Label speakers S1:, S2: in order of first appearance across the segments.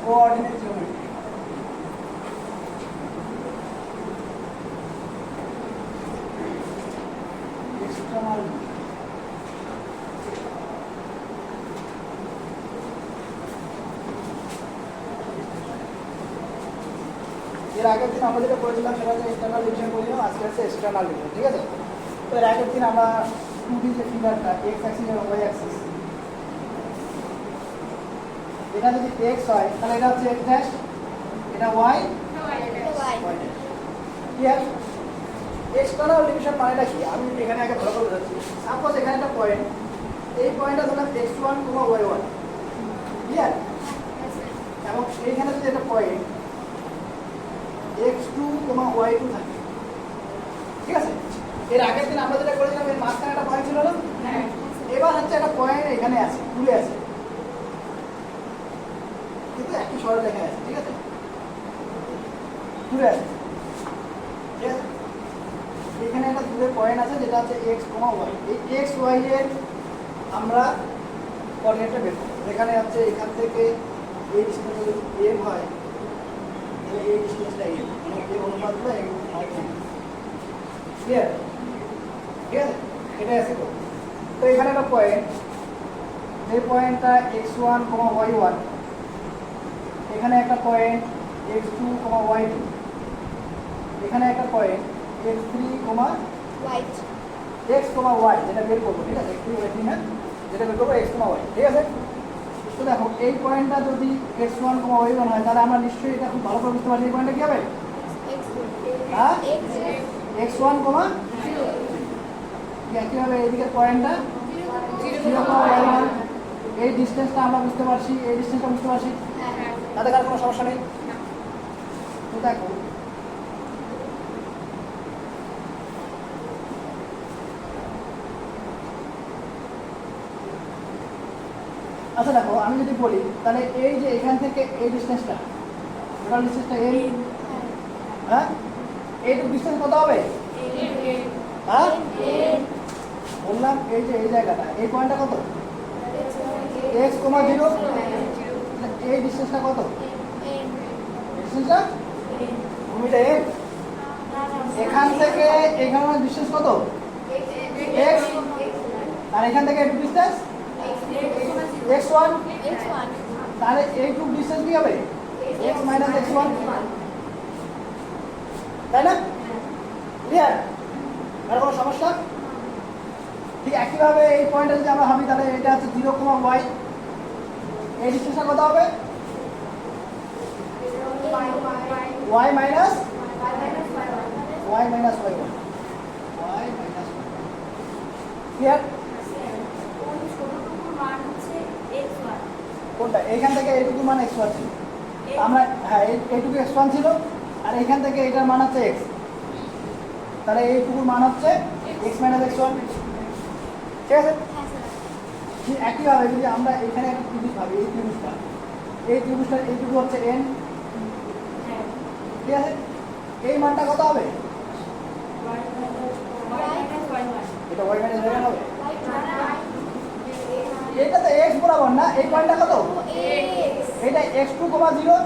S1: Coordinate geometry. External এর আগের দিন আমরা যেটা করেছিলাম সেটা হচ্ছে ইন্টারনাল ডিভিশন করেছিলাম, আজকে হচ্ছে এক্সটার্নাল ডিভিশন। ঠিক আছে, তো এর আগের দিন আমরা 2D যে ফিগারটা এক্স অ্যাক্সিস এবং ওয়াই অ্যাক্সিস, এটা যদি এক্স হয় তাহলে এটা হচ্ছে এক্স ড্যাশ, এটা Y Y dash. Clear? External division মানেটা কি আমি এখানে আগে ভালো করে বোঝাচ্ছি। সাপোজ এখানে একটা পয়েন্ট, এই পয়েন্টটা ধরলাম x1, y1। ক্লিয়ার? এবং এইখানে যদি একটা পয়েন্ট x2, y2 থাকে। ঠিক আছে, এর আগের দিন আমরা যেটা করেছিলাম এর মাঝখানে একটা পয়েন্ট ছিল না? এবার হচ্ছে একটা পয়েন্ট এখানে আছে, দূরে আছে, কিন্তু একই সরল লেখা আছে। ঠিক আছে, দূরে আছে। ঠিক আছে, এখানে একটা দূরে পয়েন্ট আছে যেটা হচ্ছে x, y। এই x, y এর আমরা কোঅর্ডিনেটটা বের করব। এখানে হচ্ছে এখান থেকে এই ডিসটেন্স যদি m হয় তাহলে এই ডিসটেন্সটা m, মানে এর অনুপাতটা m হয়। ক্লিয়ার? ঠিক আছে, এটা আছে। তো এখানে একটা পয়েন্ট, যে পয়েন্টটা x1, y1, এখানে একটা পয়েন্ট x2, y2, এখানে একটা পয়েন্ট x3, x, y যেটা বের করবো। ঠিক আছে, x3, y3 না, যেটা বের করবো x, y। ঠিক আছে, তো দেখো এই পয়েন্টটা যদি x1, y1 হয় তাহলে আমরা নিশ্চয়ই এটা খুব ভালো করে বুঝতে পারছি এই পয়েন্টটা কি হবে। হ্যাঁ, x1, একইভাবে এইদিকের পয়েন্টটা 0, y1। এই ডিস্টেন্সটা আমরা বুঝতে পারছি, এই ডিস্টেন্সটা বুঝতে পারছি, তাতে কার কোনো সমস্যা নেই। তো দেখো আচ্ছা, দেখো আমি যদি বলি তাহলে এই যে এখান থেকে এই ডিস্টেন্সটা, টোটাল ডিস্টেন্সটা এই, হ্যাঁ, এইটুকু ডিস্টেন্স কত হবে? হ্যাঁ, বললাম এই যে এই জায়গাটা, এই পয়েন্টটা কত? x, 0। এই ডিস্টেন্সটা কত? ডিস্টেন্সটা ভূমিটা m। এখান থেকে এখানে ডিস্টেন্স কত? x। আর এখান থেকে এইটুকু ডিস্টেন্স x1। তাহলে এইটুকু ডিস্টেন্স কি হবে? x মাইনাস x1, তাই না? ক্লিয়ার? আর কোনো সমস্যা? ঠিক একইভাবে এই পয়েন্টে যদি আমরা ভাবি তাহলে এটা হচ্ছে 0, y। এই ডিস্টেন্সটা কত হবে? y minus y1। ক্লিয়ার? কোনটা? এইখান থেকে এইটুকু মান x1 ছিল, আমরা হ্যাঁ এইটুকু x1 ছিল, আর এইখান থেকে এটার মান হচ্ছে x, তাহলে এইটুকুর মান হচ্ছে x মাইনাস x1। ঠিক আছে, একইভাবে যদি আমরা এখানে একটা ত্রিভুজ ভাবি, এই ত্রিভুজটা এইটুকু হচ্ছে n। ঠিক আছে, এই মানটা কত হবে? এটা y মাইনাস y1 হবে। এটা তো x বরাবর না, এই পয়েন্টটা কত? এটা x2, 0।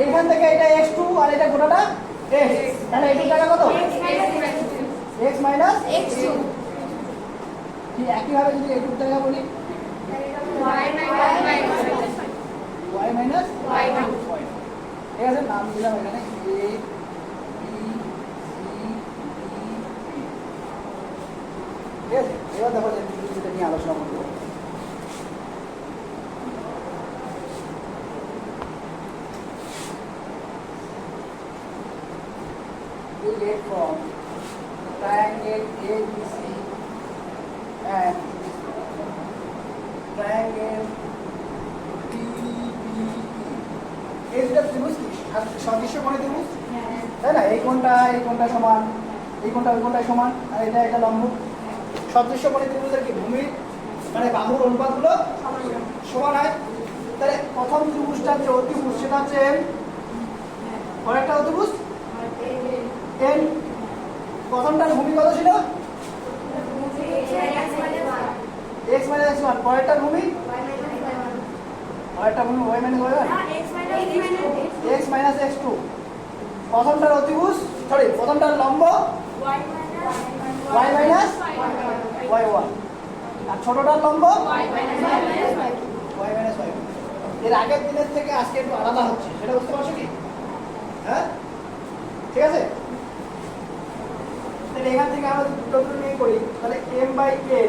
S1: এইখান থেকে এটা x2 আর এটা গোটাটা x, তাহলে এইটুকু জায়গা কত? x minus x2। ঠিক একইভাবে যদি এইটুকু জায়গা বলি y মাইনাস y1। ঠিক আছে, নাম দিলাম এখানে a, b, c, d, e। ঠিক আছে, এবার দেখো যে যেটা নিয়ে আলোচনা করবো। We get from triangle ABC and triangle DBE। এই দুটো ত্রিভুজ সদৃশ্য কোণে ত্রিভুজ, তাই না? এই কোণটা সমান, এই কোণটা ওই কোণটায় সমান, আর এটা লম্ব। সদৃশ্য কোণে ত্রিভুজের কি ভূমি মানে বাহুর অনুপাতগুলো সমান হয়। তাহলে প্রথম ত্রিভুজটা যে অতিভুজ সেটা হচ্ছে m, পরেরটা অতিভুজ n। প্রথমটার ভূমি কত ছিল? x minus x1। পরেরটার ভূমি আরেকটা বলুন y minus y1 x minus x2 প্রথমটার অতিভুজ সরি প্রথমটার লম্ব y মাইনাস y1 আর ছোটটার লম্ব y মাইনাস y1। এর আগের দিনের থেকে আজকে একটু আলাদা হচ্ছে, সেটা বুঝতে পারছো কি? হ্যাঁ, ঠিক আছে। তাহলে এখান থেকে আমরা দুটো নিয়ে করি, তাহলে m by a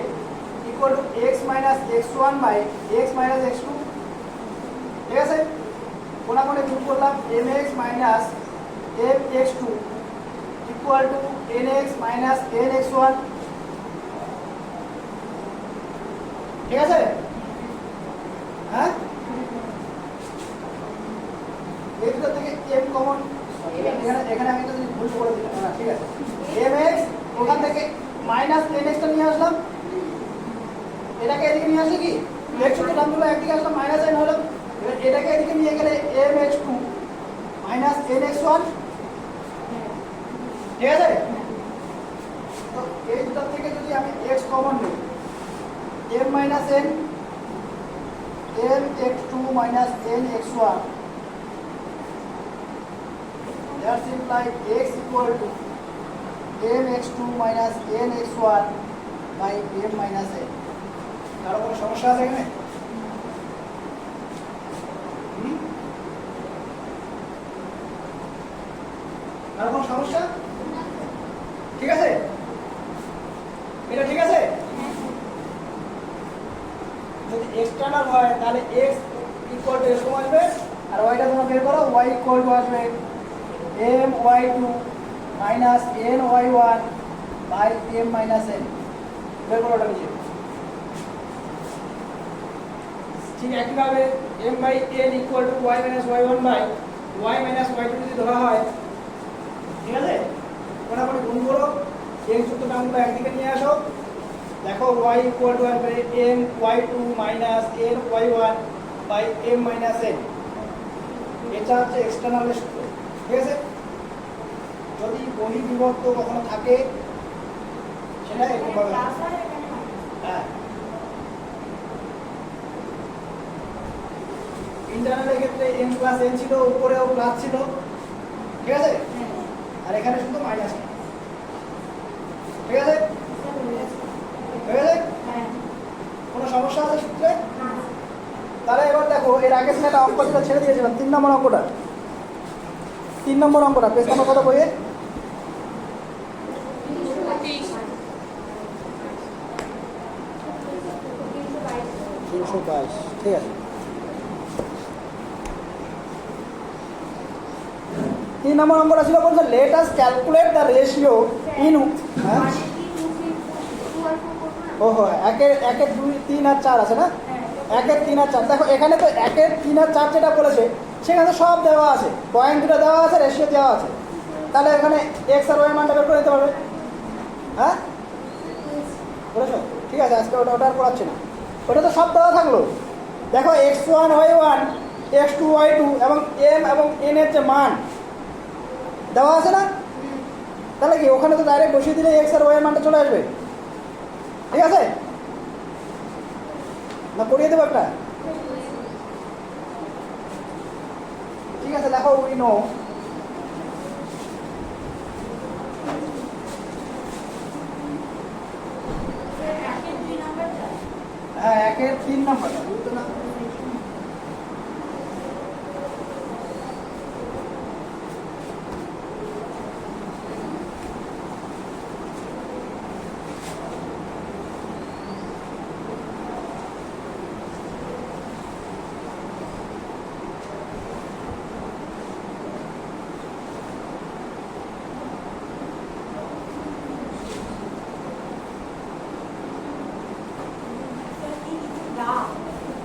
S1: equal to x minus x1 by x minus x2, ঠিক আছে। কোনাকুনি গুণ করলাম mx minus mx2 equal to nx minus nx1, ঠিক আছে। হ্যাঁ, এই দুটো থেকে m কমন, এখানে আমি তো ভুল করে দিলাম না, ঠিক আছে। mx ওখান থেকে মাইনাস nx টা নিয়ে আসলাম, এটাকে এদিকে নিয়ে আসলে কি x তো নামগুলো একদিকে আসলাম মাইনাস n হলো, এটাকে এদিকে নিয়ে গেলে mx2 মাইনাস nx1, ঠিক আছে। তো এই দুটো থেকে যদি আমি x কমন নিই m minus n mx2 minus nx1, that implies x equal to mx2 minus nx1 by m minus n। কারো কোনো সমস্যা আছে এখানে? কারো কোনো সমস্যা? ঠিক আছে, এটা ঠিক আছে। যদি এক্সটার্নাল হয় তাহলে x ইকুয়াল টু এরকম আসবে, আর ওয়াইটা তোমরা বের করো, y ইকুয়াল টু আসবে my2 minus ny1 by m minus n, বের করো ওটা নিচে। ঠিক একইভাবে m by n equal to y minus y1 by y minus y2 যদি ধরা হয়, ঠিক আছে, কোনাকুনি গুণ করো, x যুক্ত টার্মগুলো একদিকে নিয়ে আসো, দেখো y ইকুয়াল টু আসবে my2 minus ny1 by m minus n। এটা হচ্ছে এক্সটার্নাল সূত্র, ঠিক আছে। যদি বহির্বিভক্ত কখনো থাকে সেটা এরকম ভাবে, হ্যাঁ, ইন্টারনালের ক্ষেত্রে m প্লাস n ছিল, উপরেও প্লাস ছিল, ঠিক আছে, আর এখানে শুধু মাইনাস, ঠিক আছে, ঠিক আছে। কোনো সমস্যা আছে সূত্রে? তাহলে এবার দেখো, এর আগে একটা অঙ্ক যেটা ছেড়ে দিয়েছিলাম, 3 নম্বর অঙ্কটা, 3 নম্বর অঙ্কটা পেজ নাম্বার কত বইয়ে? 322, ঠিক আছে। 3 নম্বর অঙ্কটা ছিল, বলছে let us calculate the ratio in, ওহো, 1 2 3 আর 4 আছে না, 1 3 আর 4। দেখো এখানে তো 1 3 আর 4 যেটা বলেছে সেখানে সব দেওয়া আছে, পয়েন্ট দুটো দেওয়া আছে, রেশিও দেওয়া আছে। তাহলে এখানে x আর y এর মানটা বের করে নিতে পারবে। হ্যাঁ, বুঝেছো? ঠিক আছে, আজকে ওটা আর পড়াচ্ছি না, ওটা তো সব দেওয়া থাকলো। দেখো x1 y1 x2 y2 এবং m এবং n এর যে মান দেওয়া আছে না, তাহলে কি ওখানে তো ডাইরেক্ট বসিয়ে দিলে x আর y এর মানটা চলে আসবে, ঠিক আছে না? করিয়ে দেবো একটা, ঠিক আছে। দেখো উই নো হ্যাঁ, 1 3 নম্বরটা বুঝতো না,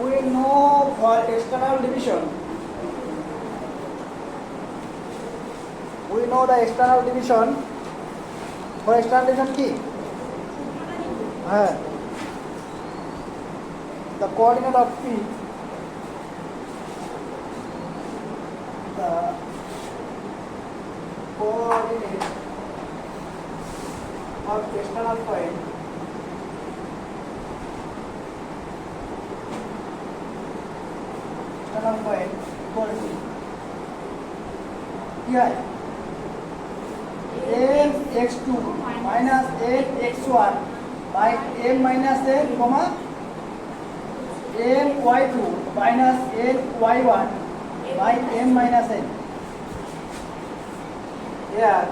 S1: we know for external division, we know the external division, for external division কি, হ্যাঁ, the coordinate of p, the coordinate of external point point equal to কি হয় m x2 minus n x1 by m minus n comma m y2 minus n y1 by m minus n. Here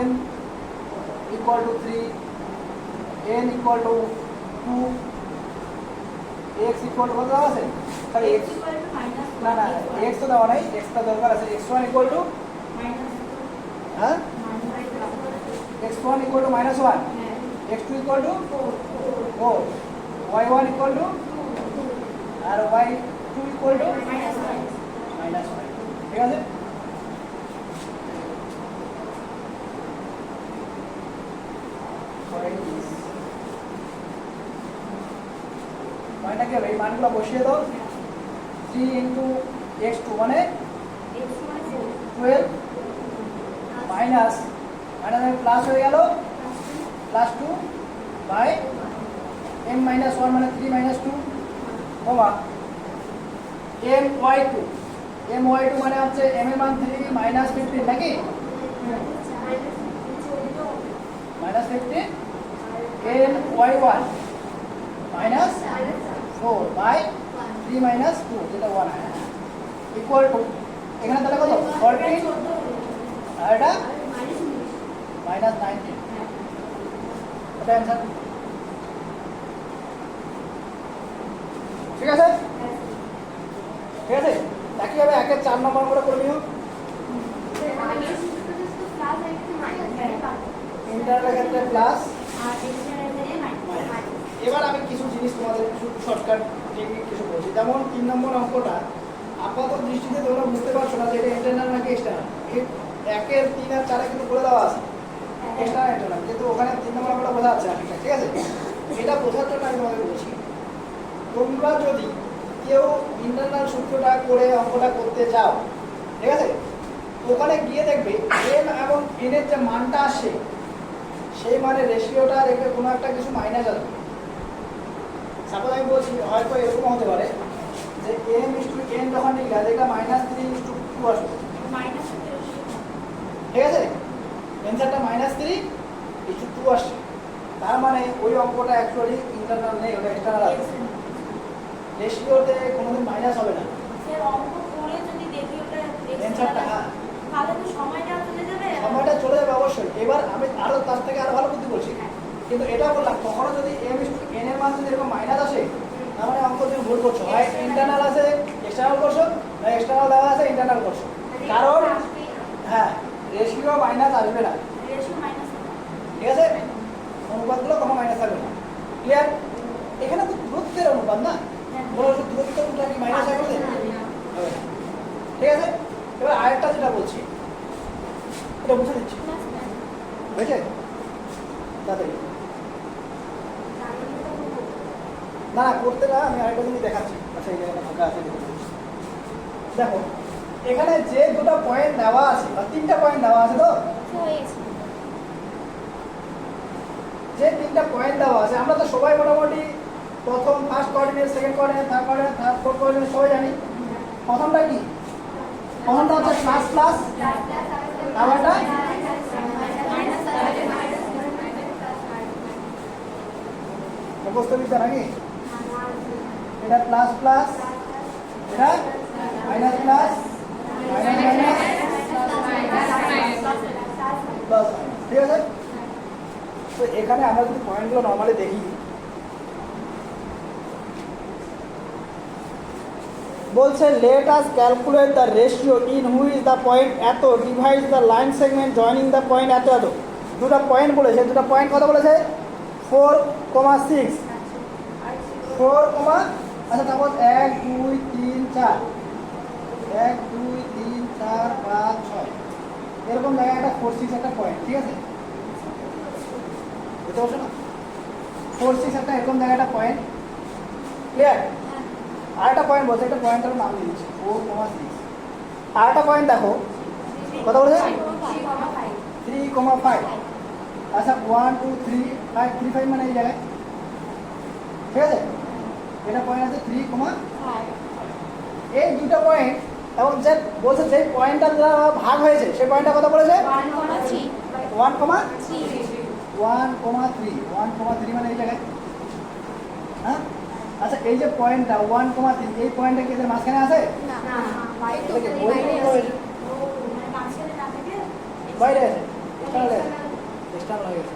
S1: m equal to 3, n equal to 2, x equal to কত দেওয়া আছে? খালি x না না x তো দেওয়া নাই, x টা দরকার আছে। x1 equal to হ্যাঁ x1 equal to -1, x2 equal to 4, y1 equal to R y2 equal to -1, ঠিক আছে? মানটা কি হবে? এই মানগুলো বসিয়ে দাও। 3 into x2 মানে 12 মাইনাস প্লাস হয়ে গেল +2 বাই m - 1 মানে 3 - 2 কমা my2 মানে হচ্ছে m এর মান 3 -15 নাকি -15 my1 -4 বাই 3 - 2 যেটা 1 ইকুয়াল টু এখানে তাহলে কত 14 আর এটা -19 এটা অ্যানসার ঠিক আছে ঠিক আছে একই হবে একের 4 নম্বর করে করে নিও ইন্টারনাল ক্ষেত্রে প্লাস এবার আমি কিছু জিনিস তোমাদের শর্টকাট টেকনিক কিছু বলছি যেমন 3 নম্বর অঙ্কটা আপাতত দৃষ্টিতে তোমরা বুঝতে পারছো না যে এটা ইন্টারনাল নাকি এক্সটার্নাল একের 3 আর 4 কিন্তু বলে দেওয়া আছে এক্সটার্নাল ইন্টারনাল কিন্তু ওখানে 3 নম্বর অঙ্কটা বোঝা যাচ্ছে না ঠিক আছে এটা বোঝার জন্য আমি তোমাদের বলছি তোমরা যদি কেউ ইন্টারনাল সূত্রটা করে অঙ্কটা করতে চাও ঠিক আছে ওখানে গিয়ে দেখবে m এবং n এর যে মানটা আসে সেই মানের রেশিওটা দেখবে কোনো একটা কিছু মাইনাস আসবে সাপোজ আমি বলছি হয়তো এরকম হতে পারে যে m/n যখন লিখলে দেখলে -3/2 আসবে ঠিক আছে অ্যানসারটা -3/2 আসছে তার মানে ওই অঙ্কটা অ্যাকচুয়ালি ইন্টারনাল নেই ওটা এক্সটার্নাল আছে রেশিওতে কোনোদিন মাইনাস হবে না
S2: স্যার অঙ্ক করে যদি দেখি ওটা
S1: অ্যানসারটা
S2: তাহলে তো সময়টা চলে যাবে
S1: সময়টা চলে যাবে অবশ্যই এবার আমি আরো তার থেকে আরো ভালো বুদ্ধি বলছি কিন্তু এটা বললাম কখনো যদি m/n এর মান যদি এরকম মাইনাস আসে তার মানে অঙ্ক তুমি ভুল করছো হয় ইন্টারনাল আছে এক্সটার্নাল করছো না এক্সটার্নাল দেওয়া আছে ইন্টারনাল করছো কারণ হ্যাঁ রেশিও মাইনাস আসবে না
S2: রেশিও মাইনাস
S1: ঠিক আছে অনুপাতগুলো কোনো মাইনাস থাকবে না ক্লিয়ার এখানে তো দূরত্বের অনুপাত না বলো দূরত্বটা কি মাইনাস হবে ঠিক আছে এবার আরেকটা যেটা বলছি এটা বুঝে দিচ্ছি বুঝেছে তাড়াতাড়ি না না করতে না আমি আরেকটা জিনিস দেখাচ্ছি আচ্ছা এই জায়গাটা ফাঁকা আছে দেখো এখানে যে দুটো পয়েন্ট দেওয়া আছে বা 3টা পয়েন্ট দেওয়া আছে তো যে 3টা পয়েন্ট দেওয়া আছে আমরা তো সবাই মোটামুটি প্রথম first coordinate second coordinate third coordinate third fourth coordinate সবাই জানি প্রথমটা কি প্রথমটা হচ্ছে প্লাস প্লাস আবারটা মুখস্থ বিদ্যা নাকি এটা প্লাস প্লাস এটা minus plus minus minus plus ঠিক আছে তো এখানে আমরা যদি পয়েন্টগুলো নর্মালি দেখি বলছে let us calculate the ratio in which the point এত divide the line segment joining the point এত এত দুটো পয়েন্ট বলেছে দুটো পয়েন্ট কত বলেছে 4,6 4, আচ্ছা তারপর 1 2 3 4 1 2 3 4 5 6 এরকম জায়গায় একটা 4,6 একটা পয়েন্ট ঠিক আছে বুঝতে পারছো না 4,6 একটা এরকম জায়গায় একটা পয়েন্ট ক্লিয়ার আরেকটা পয়েন্ট বলছে একটা পয়েন্টের নাম দিয়ে দিচ্ছি 4,6 আরেকটা পয়েন্ট দেখো কত বলেছে 3,5 আচ্ছা 1 2 3 5 3 5 মানে এই জায়গায় ঠিক আছে এটা পয়েন্ট আছে 3,5 দুটো পয়েন্ট এবং যে বলছে যে পয়েন্টটা দ্বারা ভাগ হয়েছে সেই পয়েন্টটা কত বলেছে 1,3 মানে এই জায়গায়, হ্যাঁ? আচ্ছা এই যে পয়েন্টটা 1,3 এই পয়েন্টটা কি এদের মাঝখানে আছে? এটাকে বইতে রয়েছে,
S2: মানে মাঝখানে না থেকে
S1: বাইরে আছে, এক্সটার্নাল হয়ে গেছে।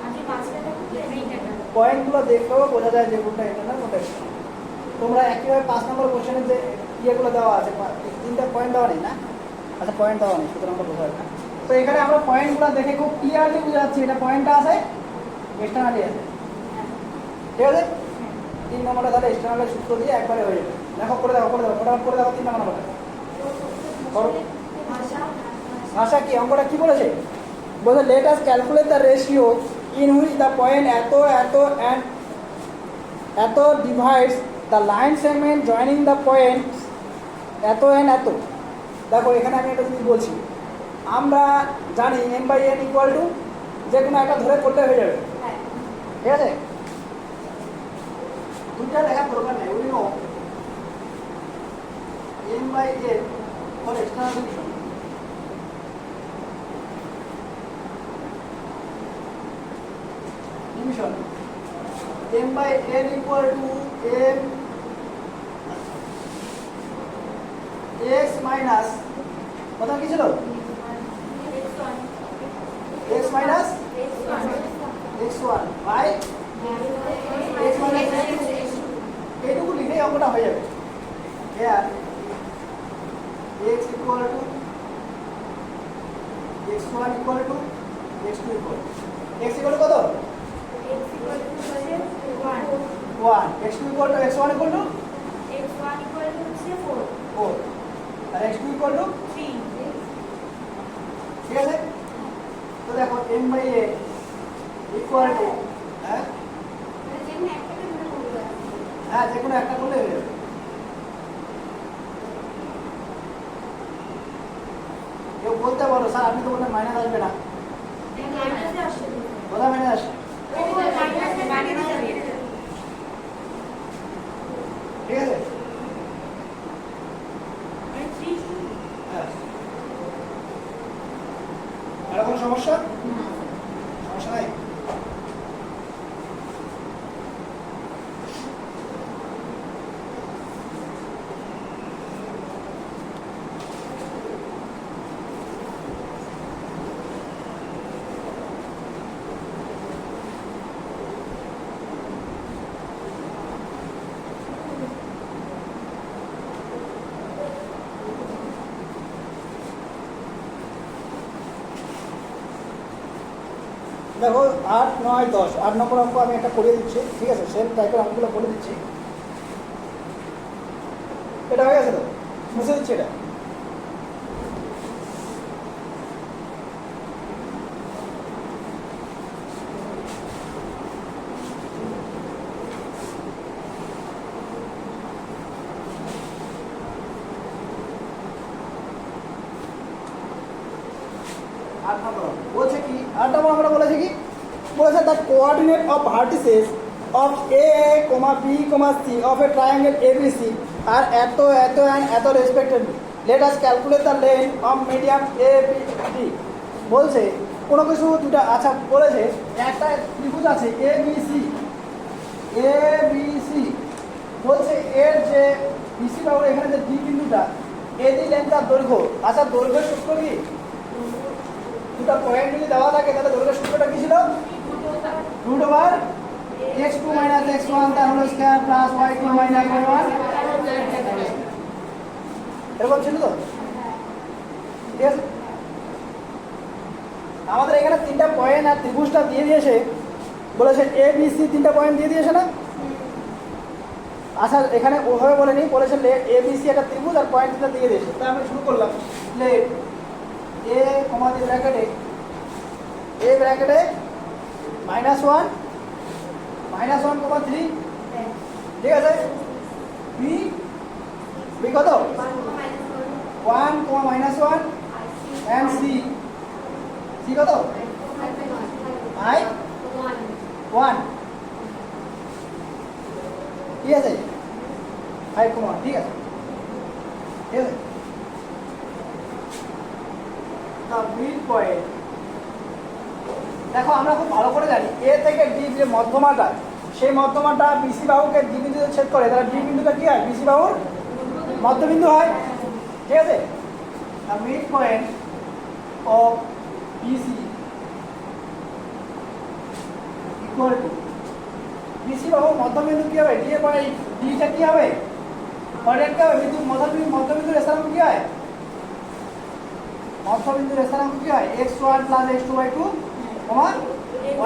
S2: আমি মাঝখানে থাকলে এইটা
S1: পয়েন্টগুলো দেখলেও বোঝা যায় যে কোনটা ইন্টারনাল কোনটা এক্সটার্নাল। তোমরা একইভাবে 5 নম্বর কোশ্চেনে যে ইয়েগুলো দেওয়া আছে, তিনটা পয়েন্ট দেওয়া নেই না? আচ্ছা পয়েন্ট দেওয়া নেই, সুতরাং আমরা বোঝা যায় না। তো এখানে আমরা পয়েন্টগুলো দেখে খুব ক্লিয়ারলি বুঝে যাচ্ছি এটা পয়েন্টটা আছে এক্সটার্নালি আছে, ঠিক আছে? 3 নম্বরটা তাহলে এক্সটার্নালের সূত্র দিয়ে একবারে হয়ে যাবে। দেখো করে দেখো ফটাফট করে দেখো 3 নম্বরটা করো। ভাষা কি অঙ্কটা কি বলেছে? বলছে let us calculate the ratio in which the point এত অ্যান্ড এত divides the line segment joining the point এত অ্যান্ড এত। দেখো এখানে আমি একটা জিনিস বলছি, আমরা জানি m/n ইকুয়াল টু যে কোনো একটা ধরে করলে হয়ে যাবে, ঠিক আছে? দুইটা লেখার দরকার নেই, we know m/n for external division. Division m/n equal to m x minus কত কি ছিল? x minus x1 by x minus এইটুকু লিখেই অঙ্কটা হয়ে যাবে। here x equal to x1 equal to x2 equal x equal to কত? 1 x2 equal to x1 equal to 4 R x2 equal to
S2: 3
S1: ঠিক আছে? তো দেখো m/n equal to হ্যাঁ যে কোনো একটা করলে হয়ে যাবে। কেউ বলতে পারো স্যার আপনি তো বললেন মাইনাস আসবে না, কোথায় মাইনাস আসবে? ঠিক আছে? হ্যাঁ। আর কোনো সমস্যা? সমস্যা নাই? দেখো 8, 9, 10 8 নম্বর অঙ্ক আমি একটা করে দিচ্ছি, ঠিক আছে? সেম টাইপের অঙ্কগুলো করে দিচ্ছি। এটা হয়ে গেছে তো, মুছে দিচ্ছি এটা। বলছে কি 8 নম্বর আমরা বলেছি কি বলেছে the coordinate of vertices of A B C of a triangle ABC are এত অ্যান্ড এত respectively let us calculate the length of medium A B D. বলছে কোনো কিছু দুটা, আচ্ছা বলেছে একটা ত্রিভুজ আছে এ বি সি, বলছে এর যে বিসি বাহুর এখানে যে ডি বিন্দুটা এডি লেন্থটার দৈর্ঘ্য। আচ্ছা দৈর্ঘ্যের সূত্র কি? দুটা পয়েন্ট যদি দেওয়া থাকে তাহলে দৈর্ঘ্যের সূত্রটা কি ছিল? √x2 - x1 তার whole square plus y2 - y1 এরকম ছিল তো, ঠিক আছে? আমাদের এখানে তিনটা পয়েন্ট আর ত্রিভুজটা দিয়ে দিয়েছে, বলেছে এ বি সি তিনটা পয়েন্ট দিয়ে দিয়েছে না? আচ্ছা এখানে ওভাবে বলেনি, বলেছে এ বি সি একটা ত্রিভুজ আর পয়েন্টটা দিয়ে দিয়েছে। তাই আমি শুরু করলাম লেট এ কমা দিয়ে ব্র্যাকেটে -1 -1,3 ঠিক আছে? বি কত? 1, -1 and c কত? I1 ঠিক আছে? 5, ঠিক আছে? ঠিক আছে? মিড পয়েন্ট দেখো আমরা খুব ভালো করে জানি এ থেকে ডি যে মধ্যমাটা সেই মধ্যমাটা বিসি বাহুকে ডি বিন্দুতে ছেদ করে, তাহলে ডি বিন্দুটা কি হয়? বিসি বাহুর মধ্যবিন্দু হয়। ঠিক আছে? Mid point of BC equal to BC বাহুর মধ্যবিন্দু কি হবে? ডি এর পরে ডিটা কি হবে? কোঅর্ডিনেট কি হবে? মধ্যবিন্দুর স্থানাঙ্ক কি হয়? মধ্যবিন্দুর স্থানাঙ্ক কি হয়? x1 + x2/2,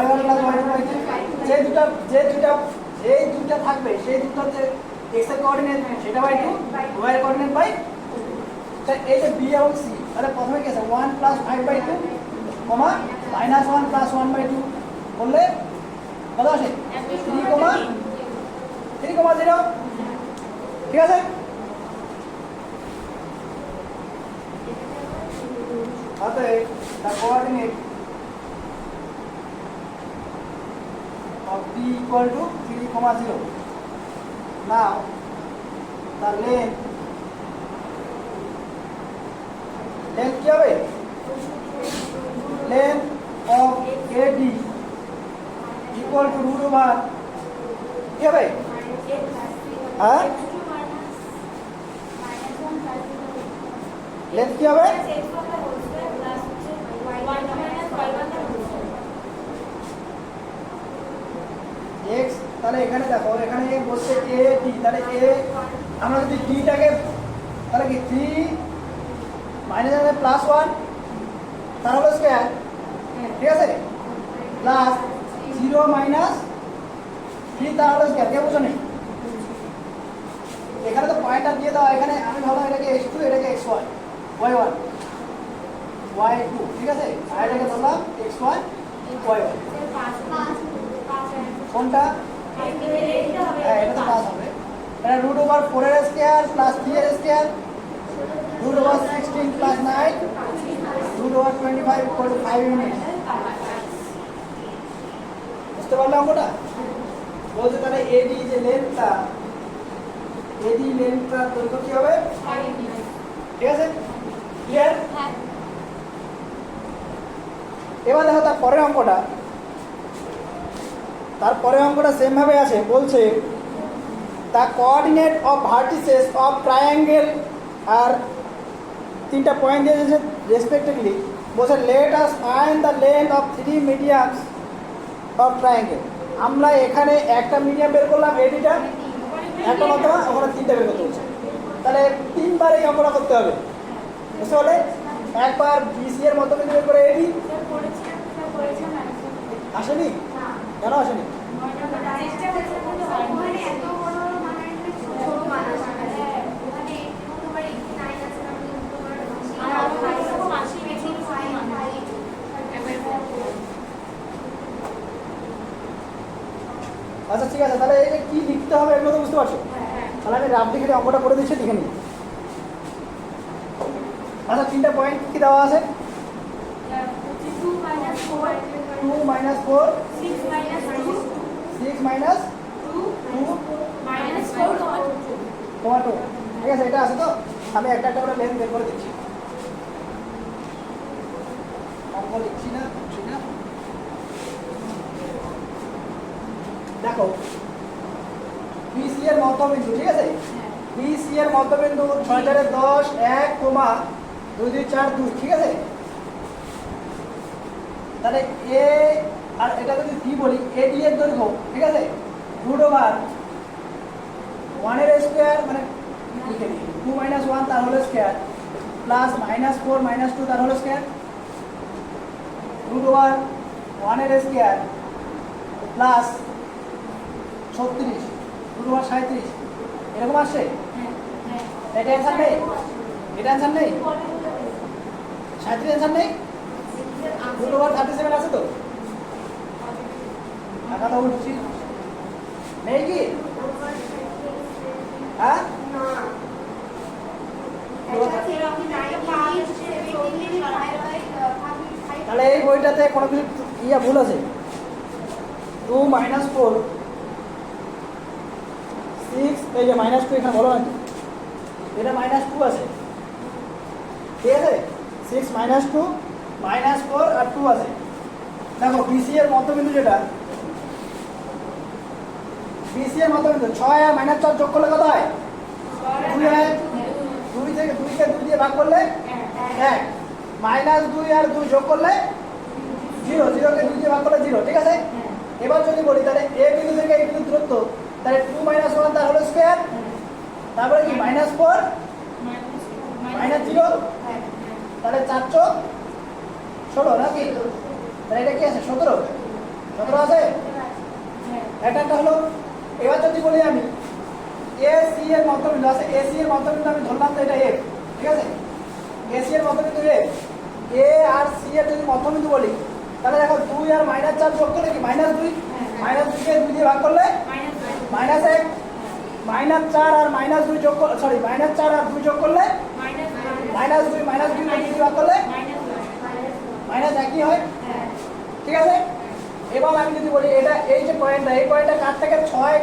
S1: y1 + y2/2। যে দুটা থাকবে সেই দুটোতে x এর কোঅর্ডিনেট সেটা বাই 2, y এর কোঅর্ডিনেট বাই। তাই এই যে b এবং c, তাহলে প্রথমে কি আছে? 1 + 5/2, -1 + 1/2 করলে কত আসে? 3,0। ঠিক আছে? অতএব the coordinate of D equal to 3,0. Now the length কি হবে? Length of AD equal to root over কি হবে? হ্যাঁ, লেন্থ কি হবে? x, তাহলে এখানে দেখো এখানে বলছে এ ডি, তাহলে এ আমরা যদি ডিটাকে তাহলে কি 3 -1 তার হলো স্কয়ার, ঠিক আছে, প্লাস 0 - 3 তার হলো স্কয়ার। কে বুঝো নেই? এখানে তো পয়েন্টার দিয়ে দাও, এখানে আমি ভাবলাম এটাকে x2 এটাকে x1 y1 y2, ঠিক আছে, আর এটাকে ধরলাম x1 y1। কোনটা? হ্যাঁ, এটা তো পাস হবে। এটা রুট ওভার 4 এর স্কয়ার প্লাস 3 এর square, root over 16 plus 9, root over 25 equal to 5 unit. বুঝতে পারলে অঙ্কটা? বলতে তাহলে এডি যে লেন্থটা, এডি লেন্থটার দৈর্ঘ্য কি হবে? ঠিক আছে, ক্লিয়ার? এবার দেখো তারপরে অঙ্কটা সেম ভাবে আছে, বলছে the coordinate of vertices of triangle, আর তিনটা পয়েন্ট দিয়েছে রেসপেক্টিভলি। বলছে let us find the length of 3 mediums of triangle. আমরা এখানে একটা মিডিয়াম বের করলাম এডিটা, একটা মধ্যমা, ওখানে তিনটা বের করতে হচ্ছে। তাহলে তিনবার এই অঙ্কটা করতে হবে, বুঝতে পারলে? একবার বিসি এর মধ্যবিন্দু বের করে এডি আসেনি, কেন আসেনি? আচ্ছা ঠিক আছে, তাহলে এটা কি লিখতে হবে এগুলো তো বুঝতে পারছো? তাহলে আমি রাফ লিখে অঙ্কটা করে দিচ্ছি, লিখে নিই। আচ্ছা, তিনটা পয়েন্ট কি দেওয়া আছে?
S2: 2 - 4
S1: 2 - 4
S2: 6 - 2
S1: 6 - 2
S2: -4
S1: 2, ঠিক আছে, এটা আছে তো? আমি একটা একটা করে লেন্থ বের করে দিচ্ছি, অঙ্ক লিখছি না, বুঝছি না। দেখো বিসি এর মধ্যবিন্দু, ঠিক আছে, বিসি এর মধ্যবিন্দু 6,10 1, 2, 2, 4, 2, ঠিক আছে। তাহলে এ আর এটা যদি ডি বলি, এ ডি এর দৈর্ঘ্য, ঠিক আছে, রুট ওভার 1 এর স্কয়ার, মানে লিখে দিই 2 - 1 তার হোল স্কয়ার, প্লাস -4 - 2 তার হোল স্কয়ার, রুট ওভার 1 এর স্কয়ার প্লাস 36 রুট ওভার 37, এরকম আসছে। এটা অ্যান্সার নেই, এটা অ্যান্সার নেই, 37 অ্যান্সার নেই, রুট ওভার 37 আছে তো? টাকা তো উঠছি নেই কি? হ্যাঁ, তাহলে এই বইটাতে কোনো কিছু ভুল আছে। 2 - 4 6, এই যে -2 এখানে বলো নাকি? এটা -2 আছে, ঠিক আছে? 6 -2 -4 আর 2 আছে। দেখো BC এর মধ্যবিন্দু যেটা, BC এর মধ্যবিন্দু 6 আর -4 যোগ করলে কত হয়? 2 হয়। 2 থেকে 2 কে 2 দিয়ে ভাগ করলে 1, -2 আর 2 যোগ করলে 0, 0 কে 2 দিয়ে ভাগ করলে 0, ঠিক আছে? এবার যদি বলি তাহলে A বিন্দু থেকে এই বিন্দু দূরত্ব, তাহলে 2 - 1 তার হোল স্কয়ার, তারপরে কি -4 -0, তাহলে 4 চোখ 16 নাকি? তাহলে এটা কি আছে? 17 আছে। এটা একটা হলো। এবার যদি বলি আমি AC এর মধ্যবিন্দু আছে, AC এর মধ্যবিন্দু আমি ধরলাম তো এটা F, ঠিক আছে? AC এর মধ্যবিন্দু F, A আর C এর যদি মধ্যবিন্দু বলি তাহলে দেখো 2 আর -4 যোগ করলে কি -2, -2 কে 2 দিয়ে ভাগ করলে -1, -4 আর -2 যোগ করলে -4 আর 2 যোগ করলে -2, -2 কে 2 দিয়ে ভাগ করলে -1 হয়, ঠিক আছে? এবার আমি যদি বলি এটা এই যে পয়েন্টটা, এই পয়েন্টটা কার থেকে 6,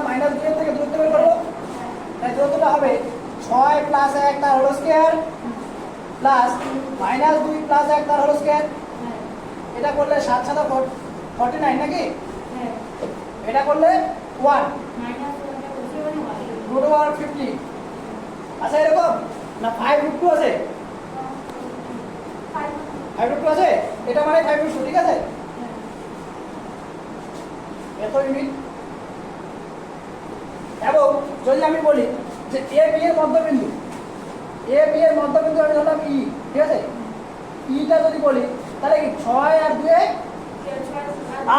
S1: -2 এর থেকে দূরত্ব বের করবো, তাই দূরত্বটা হবে 6 + 1 তার হোল স্কয়ার প্লাস -2 + 1 তার হোল স্কয়ার। এটা করলে 7 × 7 = 49 নাকি? এটা করলে 1 √50 আছে এরকম না? 5√2 আছে, 5√2 আছে, এটা মানে 5√2, ঠিক আছে? এত ইউনিট। এবং যদি আমি বলি যে AB এর মধ্যবিন্দু, AB এর মধ্যবিন্দু আমি ধরলাম E, ঠিক আছে? Eটা যদি বলি তাহলে কি 6 আর 2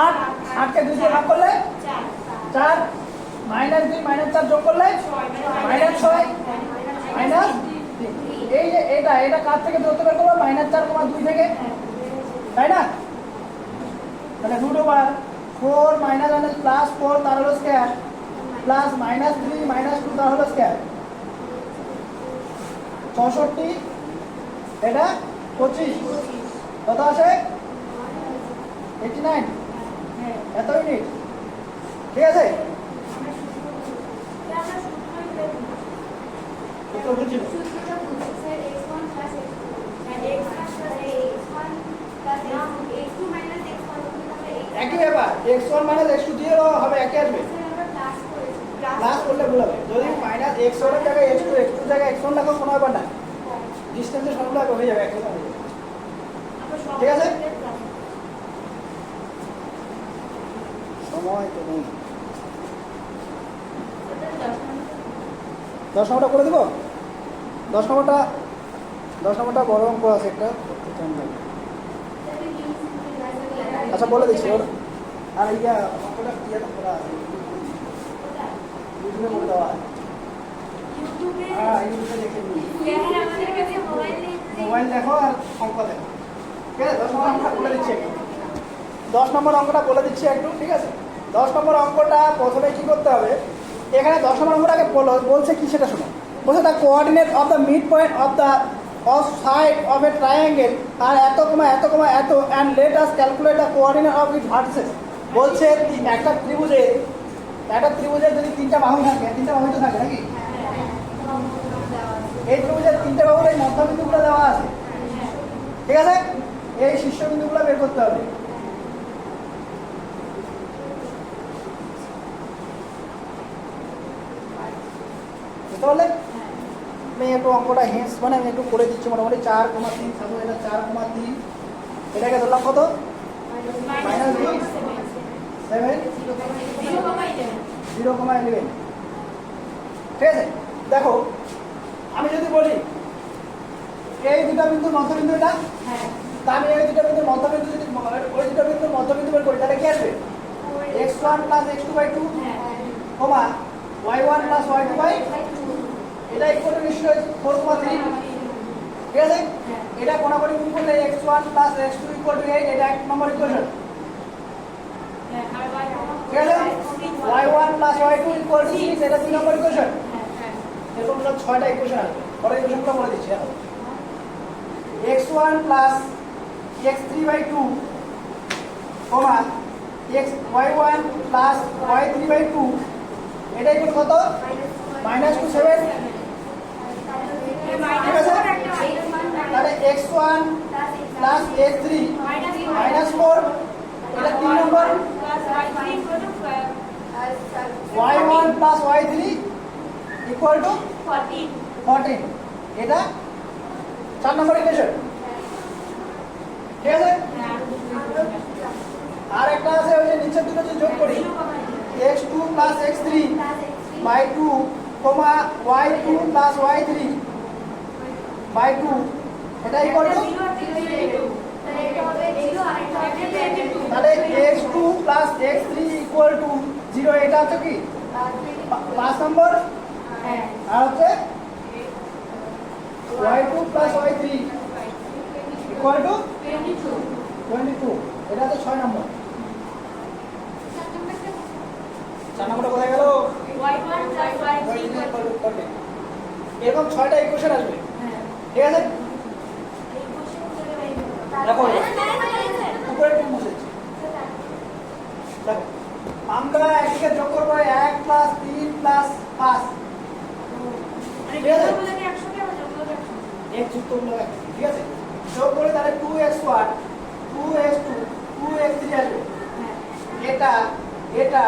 S1: 8, 8 কে 2 দিয়ে ভাগ করলে 4, -2 -4 যোগ করলে -6, এই যে এটা কার থেকে দূরত্ব বের করবো? -4,2 থেকে, তাই না? তাহলে √4 - 1 + 4 তার হোল স্কয়ার প্লাস -3 -2 তার হোল স্কয়ার, 64, এটা 25, কত আসে? 89, এত ইউনিট, ঠিক আছে? এটা বুঝছিস? একই ব্যাপার, x1 - x2 দিয়েও হবে, একই আসবে। প্লাস করলে ভুল হবে। যদি -x1 এর জায়গায় x2, x2 এর জায়গায় x1 লাগাও কোনো ব্যাপার না, ডিসটেন্সের ফর্মুলা হয়ে যাবে, একই হয়ে যাবে, ঠিক আছে? সময় তো নেই। 10 নম্বরটা করে দেবো? 10 নম্বরটা বড় অঙ্ক আছে একটা, আচ্ছা বলে দিচ্ছি ওর। আর ইয়া অঙ্কটা ইয়েটা করা আছে, ইউটিউবে বলে দেওয়া আছে। হ্যাঁ, ইউটিউবে দেখে নিন। মোবাইল দেখো আর অঙ্ক দেখো, ঠিক আছে? 10 নম্বর অঙ্কটা বলে দিচ্ছি একটু। 10 নম্বর অঙ্কটা বলে দিচ্ছি একটু, ঠিক আছে? 10 নম্বর অঙ্কটা প্রথমে কি করতে হবে, এখানে 10 নম্বর অঙ্কটাকে বলছে কি সেটা শোনো। বলছে the coordinate of the mid point of the side of a triangle are এত, and let us calculate the coordinate of its vertices. বলছে একটা ত্রিভুজের যদি 3টা বাহু থাকে, 3টা বাহু তো থাকে নাকি? এই ত্রিভুজের 3টে বাহুর এই মধ্যবিন্দুগুলো দেওয়া আছে, ঠিক আছে? এই শীর্ষবিন্দুগুলো বের করতে হবে। বুঝতে পারলে? আমি একটু অঙ্কটা আমি একটু করে দিচ্ছি, মোটামুটি 4,3, এটা 4,3, এটাকে ধরলাম কত? -2, 7, 0,11, ঠিক আছে? দেখো আমি যদি বলি এই দুটো বিন্দুর মধ্যবিন্দু এটা, তা আমি এই দুটো বিন্দুর মধ্যবিন্দু যদি ওই দুটো বিন্দুর মধ্যবিন্দু বের করি তাহলে কি আসবে? x1 + x2/2, y1 + y2/2, এটা ইকুয়াল টু নিশ্চয়ই 4,3, ঠিক আছে? এটা কোনাকুনি গুণ করলে x1 + x2 = 8, এটা 1 নম্বর ইকুয়েশন, ঠিক আছে? y1 + y2 = 6, এটা 2 নম্বর ইকুয়েশন। এরকম 6টা ইকুয়েশন আছে, পরে ইকুয়েশনগুলো বলে দিচ্ছি। x1 + x3/2, y1 + y3/2, এটা ইকুয়াল কত? -2, 7, x1 প্লাস x3 মাইনাস 4, এটা 3 নম্বর। y1 plus y3 equal to 14, এটা 4 নম্বর ইকুয়েশন। ঠিক আছে, আর একটা আছে ওই যে নিচের দুটো যে যোগ করি, x2 plus x3 by 2 comma y2 plus y3 by 2, এটা ইকুয়াল টু, তাহলে x2 plus x3 equal to 0, এটা হচ্ছে কি 5 নম্বর। আর হচ্ছে y2 plus y3 equal to 22, এটা হচ্ছে 6 নম্বর। 4 নম্বরটা কোথায় গেল? এরকম 6টা ইকুয়েশন আসবে। ঠিক আছে, দেখো উপরে টু বসেছে। দেখো আমরা একদিকে যোগ করবো 1 প্লাস 3 প্লাস 5, এক যুক্ত হলো 1, ঠিক আছে, যোগ করে তাহলে 2x1 2x2 2x3 আসবে। এটা এটা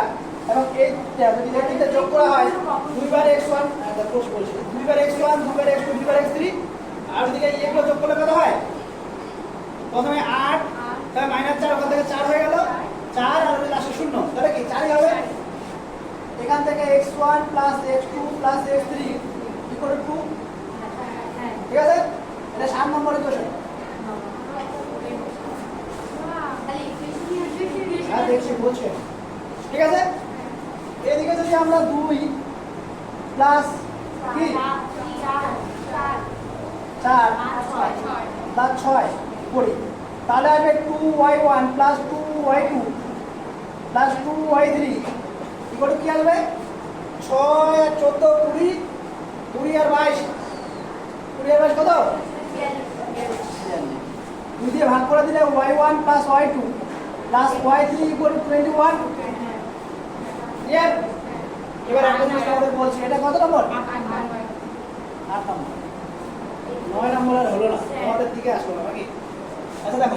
S1: এবং এইটা যদি এই তিনটা যোগ করা হয় 2 বার x1, এটা প্রশ্ন বলছি, 2 বার x1 2 বার x2 2 বার x3, আর ওদিকে এগুলো যোগ করলে কত হয়? প্রথমে 8, তাহলে -4, ওখান থেকে 4 হয়ে গেল, 4 আর ওই লাস্টে 0, তাহলে কি 4ই হবে। এখান থেকে x1 plus x2 plus x3 equal to 2, ঠিক আছে, এটা 7 নম্বর ইকুয়েশন। হ্যাঁ দেখছি বলছে, ঠিক আছে। এদিকে যদি আমরা 2 প্লাস কি 4 প্লাস 6 করি, তাহলে আসবে 2y1 plus 2y2 plus 2y3 equal to কি আসবে? 6 আর 14 20, 20 আর 22, 20 আর 22 কত? 2 দিয়ে ভাগ করে দিলে y1 plus y2 plus y3 equal to 21। Clear? এবার একটা জিনিস আমাদের বলছি, এটা কত নম্বর? 8 নম্বর। 9 নম্বর আর হলো না, আমাদের দিকে আসলো না নাকি? আচ্ছা দেখো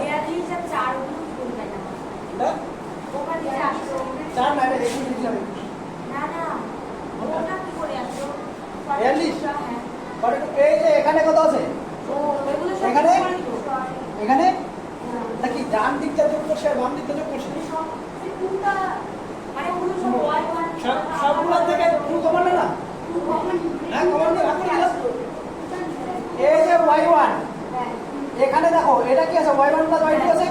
S1: এটা 4 না, এটা 21 লিখলাম। এই যে এখানে কত আছে? এখানে এখানে নাকি ডান দিকটা যোগ করছে আর বাম দিকটা যোগ করছে? সবগুলোর থেকে 2 কমন না? হ্যাঁ কমন নিয়ে ভাগ করে দিলাম। এই যে y1, এখানে দেখো এটা কি আছে? y1 প্লাস y2 আছে,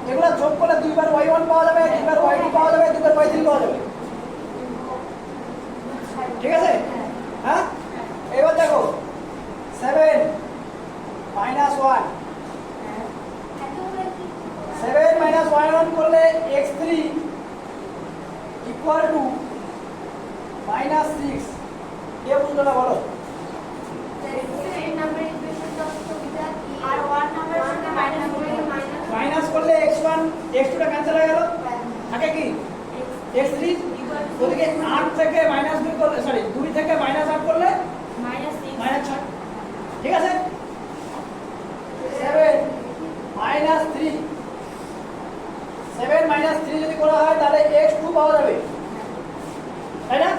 S1: এগুলো যোগ করলে 2 বার y1 পাওয়া যাবে, 2 বার y2 পাওয়া যাবে, 2 বার y3 পাওয়া যাবে। ঠিক আছে, হ্যাঁ। এবার দেখো 7 মাইনাস 1, 7 মাইনাস 1 করলে x3 ইকুয়াল টু -6, কে বুঝলো না বলো? মাইনাস করলে x1 x2টা ক্যান্সেল হয়ে গেল, থাকে কি x3, ওদিকে 8 থেকে -2 করলে, সরি 2 থেকে -8 করলে -6, ঠিক আছে। 7 -3, 7 -3 যদি করা হয় তাহলে x2 পাওয়া যাবে, তাই না?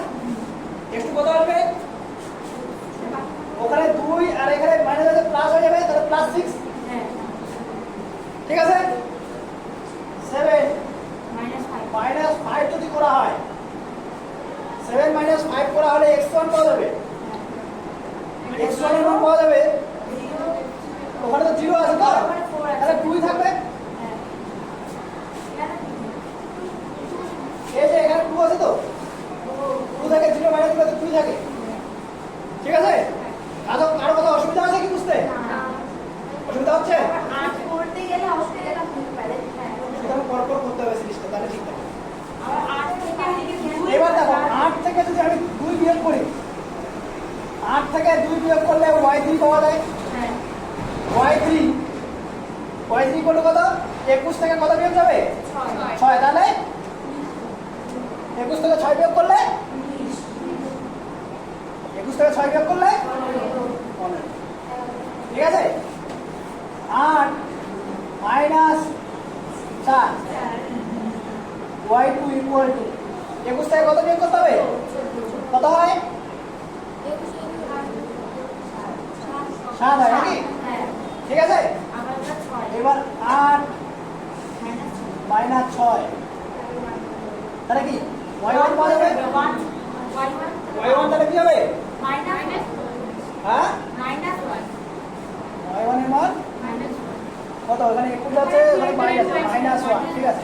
S1: x2 কত আসবে? ওখানে 2 আর এখানে মাইনাস আছে, প্লাস হয়ে যাবে, তাহলে +6, ঠিক আছে। 7 -5 যদি করা হয়, 7 -5 করা হলে x1 পাওয়া যাবে, x1 এর মান পাওয়া যাবে, ওখানে তো 0 আছে, তো তাহলে 2 থাকবে। এই যে এখানে 2 আছে, তো 2 থেকে 0 মাইনাস করলে 2 থাকে, ঠিক আছে। কারো কথা অসুবিধা আছে কি বুঝতে? অসুবিধা হচ্ছে? পরপর করতে হবে জিনিসটা, তাহলে ঠিক থাকে। এবার দেখো 8 থেকে যদি আমি 2 বিয়োগ করি, 8 থেকে 2 বিয়োগ করলে y3 পাওয়া যায়। y3 কত কত? 21 থেকে কত বিয়োগ যাবে? 6, তাহলে 21 থেকে 6 বিয়োগ করলে 21 থেকে 6 বিয়োগ করলে 15, ঠিক আছে। 7 হয় নাকি?
S2: হ্যাঁ
S1: ঠিক আছে?
S2: আবার এটা 6
S1: এবার 8
S2: মাইনাস 6
S1: -6 তাহলে কি y1 কত হবে? y1 তাহলে কি হবে?
S2: মাইনাস
S1: হ্যাঁ
S2: মাইনাস 1
S1: y1 এর মান
S2: মাইনাস
S1: কত? এখানে 21 আছে, এখানে -1, ঠিক আছে।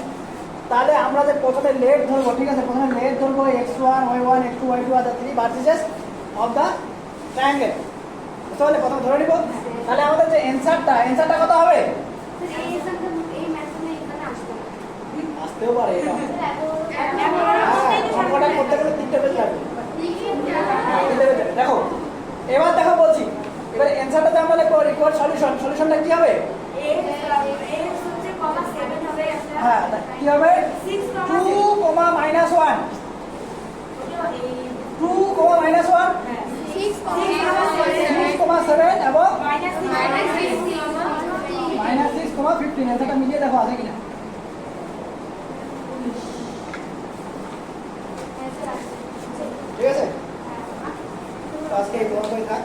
S1: তাহলে আমরা যে প্রথমে লেট ধরবো, ঠিক আছে, প্রথমে লেট ধরবো x1 y1 x2 y2 আর 3 ভার্টিসেস অফ দা ট্রায়াঙ্গেল। বুঝতে পারলে? প্রথমে ধরে নিব। তাহলে আমাদের যে অ্যানসারটা কত হবে? আসতেও পারে এটা। অঙ্কটা করতে গেলে 3টে পেজ লাগবে। দেখো এবার দেখো বলছি, এবার অ্যানসারটাতে আমরা লিখবো রিকোয়ার্ড সলিউশন। সলিউশনটা কি হবে? হ্যাঁ কি হবে? 2, -1 2, -1 6,7 এবং -6,15 অ্যানসারটা মিলিয়ে দেখো আছে কিনা। ঠিক আছে, আজকে এই পর্যন্তই থাক।